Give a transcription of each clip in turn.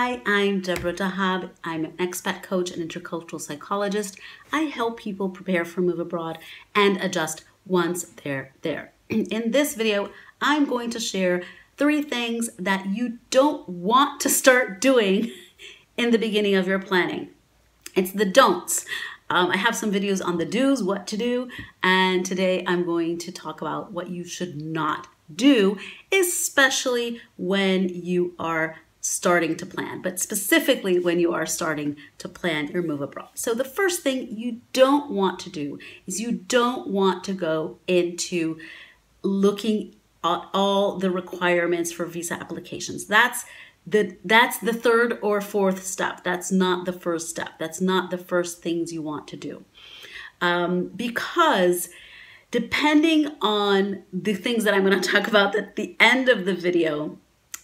Hi, I'm Deborah Dahab. I'm an expat coach and intercultural psychologist. I help people prepare for move abroad and adjust once they're there. In this video, I'm going to share 3 things that you don't want to start doing in the beginning of your planning. It's the don'ts. I have some videos on the do's, what to do, and today I'm going to talk about what you should not do, especially when you are starting to plan, but specifically when you are starting to plan your move abroad. So the first thing you don't want to do is you don't want to go into looking at all the requirements for visa applications. That's the 3rd or 4th step. That's not the first step. That's not the first things you want to do. Because depending on the things that I'm going to talk about at the end of the video,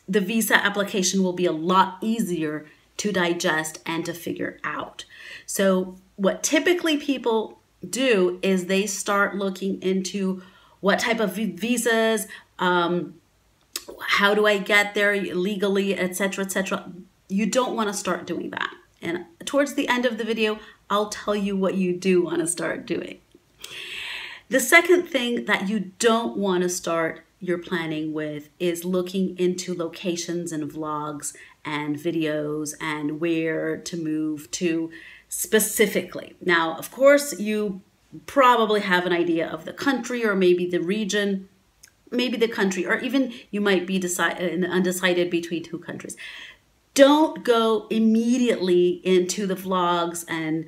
the visa application will be a lot easier to digest and to figure out. So what typically people do is they start looking into what type of visas, how do I get there legally, etc., etc. You don't want to start doing that. And towards the end of the video, I'll tell you what you do want to start doing. The second thing that you don't want to start your planning with is looking into locations and vlogs and videos and where to move to specifically. Now, of course, you probably have an idea of the country or maybe the region, maybe the country, or even you might be undecided between 2 countries. Don't go immediately into the vlogs and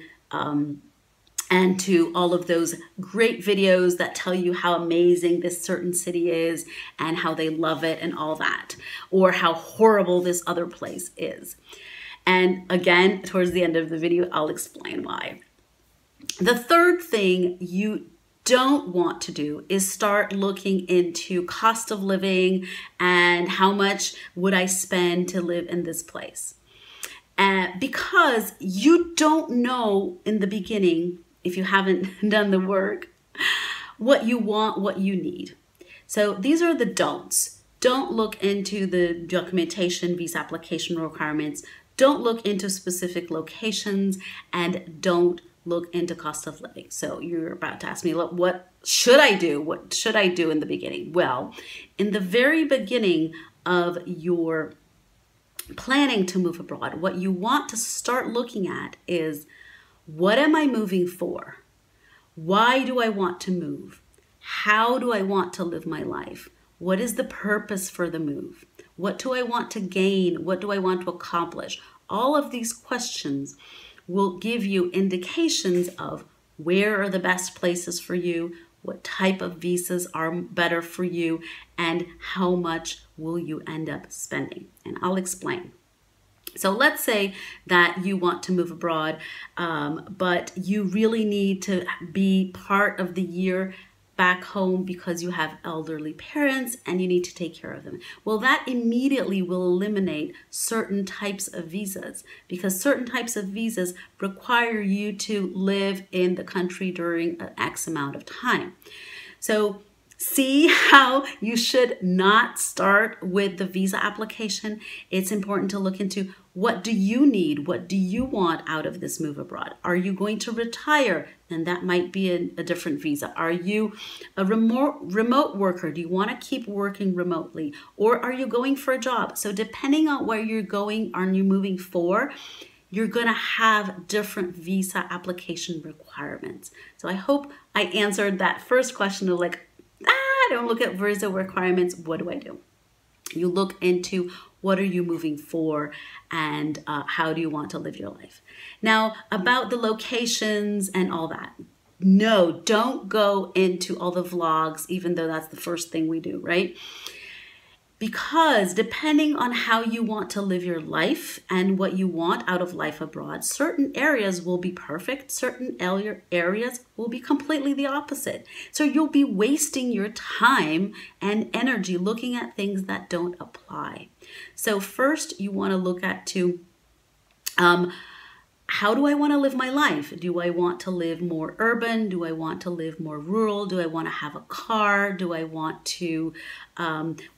to all of those great videos that tell you how amazing this certain city is and how they love it and all that, or how horrible this other place is. And again, towards the end of the video, I'll explain why. The third thing you don't want to do is start looking into cost of living and how much would I spend to live in this place. Because you don't know in the beginning, if you haven't done the work, what you want, what you need. So these are the don'ts. Don't look into the documentation, visa application requirements. Don't look into specific locations, and don't look into cost of living. So you're about to ask me, look, what should I do? What should I do in the beginning? Well, in the very beginning of your planning to move abroad, what you want to start looking at is, what am I moving for? Why do I want to move? How do I want to live my life? What is the purpose for the move? What do I want to gain? What do I want to accomplish? All of these questions will give you indications of where are the best places for you, what type of visas are better for you, and how much will you end up spending. And I'll explain. So let's say that you want to move abroad, but you really need to be part of the year back home because you have elderly parents and you need to take care of them. Well, that immediately will eliminate certain types of visas, because certain types of visas require you to live in the country during an X amount of time. So see how you should not start with the visa application. It's important to look into, what do you need? What do you want out of this move abroad? Are you going to retire? Then that might be a different visa. Are you a remote worker? Do you want to keep working remotely? Or are you going for a job? So depending on where you're going, are you moving for, you're going to have different visa application requirements. So I hope I answered that first question of like, I don't look at visa requirements. What do I do? You look into, what are you moving for, and how do you want to live your life? Now, about the locations and all that. No, don't go into all the vlogs, even though that's the first thing we do, right? Because depending on how you want to live your life and what you want out of life abroad, certain areas will be perfect, certain areas will be completely the opposite. So you'll be wasting your time and energy looking at things that don't apply. So first you want to look at how do I want to live my life? Do I want to live more urban? Do I want to live more rural? Do I want to have a car? Do I want to,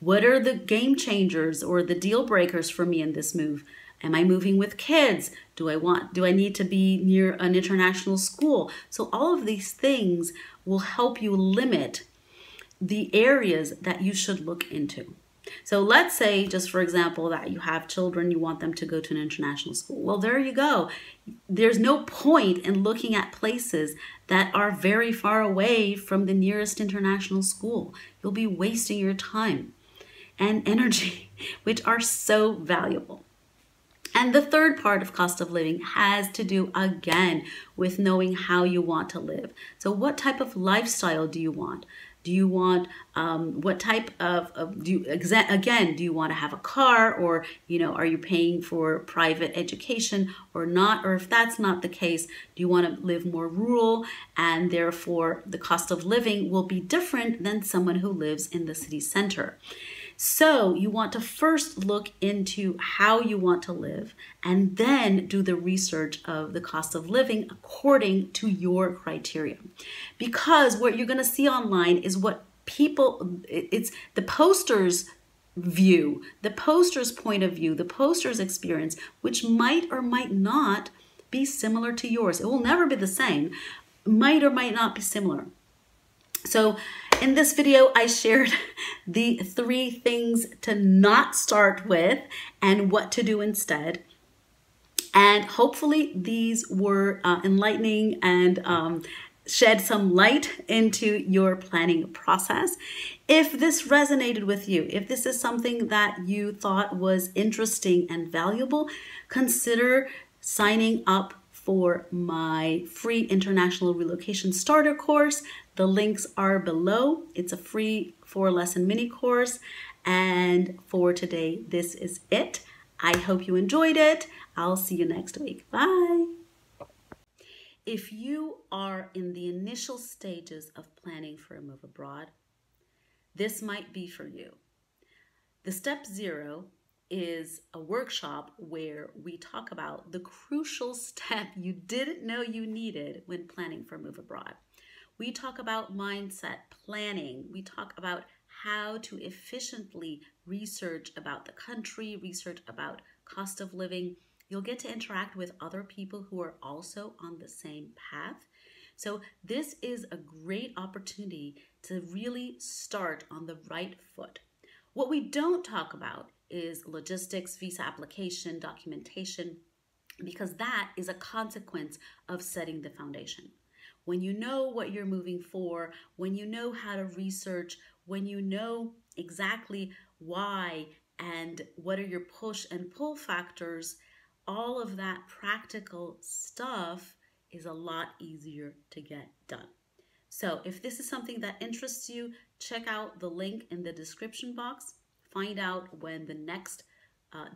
what are the game changers or the deal breakers for me in this move? Am I moving with kids? Do I need to be near an international school? So all of these things will help you limit the areas that you should look into. So let's say, just for example, that you have children, you want them to go to an international school. Well, there you go. There's no point in looking at places that are very far away from the nearest international school. You'll be wasting your time and energy, which are so valuable. And the third part of cost of living has to do, again, with knowing how you want to live. So what type of lifestyle do you want? Do you want, what type of do you want to have a car, or, are you paying for private education or not? Or if that's not the case, do you want to live more rural, and therefore the cost of living will be different than someone who lives in the city center? So you want to first look into how you want to live, and then do the research of the cost of living according to your criteria. Because what you're going to see online is what it's the poster's view, the poster's point of view, the poster's experience, which might or might not be similar to yours. It will never be the same, might or might not be similar. So in this video, I shared the 3 things to not start with and what to do instead. And hopefully these were enlightening and shed some light into your planning process. If this resonated with you, if this is something that you thought was interesting and valuable, consider signing up for my free International Relocation Starter Course. The links are below. It's a free 4-lesson mini course. And for today, this is it. I hope you enjoyed it. I'll see you next week. Bye. If you are in the initial stages of planning for a move abroad, this might be for you. The Step 0 is a workshop where we talk about the crucial step you didn't know you needed when planning for a move abroad. We talk about mindset planning. We talk about how to efficiently research about the country, research about cost of living. You'll get to interact with other people who are also on the same path. So this is a great opportunity to really start on the right foot. What we don't talk about is logistics, visa application, documentation, because that is a consequence of setting the foundation. When you know what you're moving for, when you know how to research, when you know exactly why and what are your push and pull factors, all of that practical stuff is a lot easier to get done. So if this is something that interests you, check out the link in the description box. Find out when the next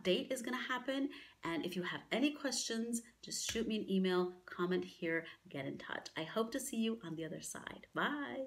date is going to happen. And if you have any questions, just shoot me an email, comment here, get in touch. I hope to see you on the other side. Bye.